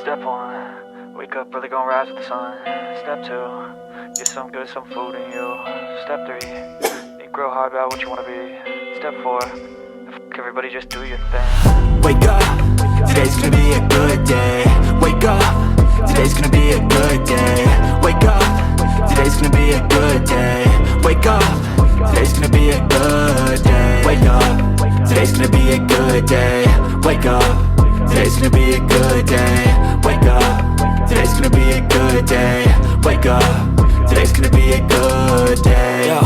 Step 1, wake up early, gonna rise with the sun. Step 2, get some good, some food in you. Step 3, think real hard about what you wanna be. Step 4, everybody just do your thing. Wake up, today's gonna be a good day. Wake up, today's gonna be a good day. Wake up, today's gonna be a good day. Wake up, today's gonna be a good day. Wake up, today's gonna be a good day. Wake up, today's gonna be a good day. Wake up, today's gonna be a good day. Wake up, today's gonna be a good day. Yo,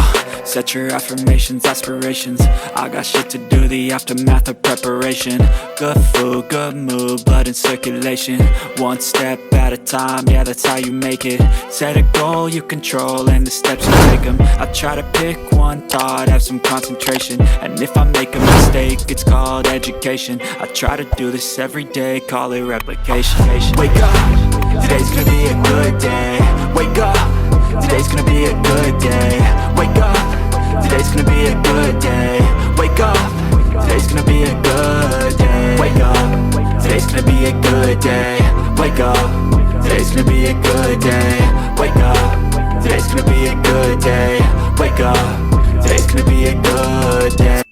set your affirmations, aspirations. I got shit to do, the aftermath of preparation. Good food, good mood, blood in circulation. One step at a time, yeah, that's how you make it. Set a goal you control and the steps you take them. I try to pick one thought, have some concentration. And if I make a mistake, it's called education. I try to do this every day, call it replication. Wake up, today's gonna be a good day. Wake up, today's gonna be a good day. Wake up, today's gonna be a good day. Wake up, today's gonna be a good day. Wake up, today's gonna be a good day. Wake up, today's gonna be a good day. Wake up, today's gonna be a good day. Wake up, today's gonna be a good day.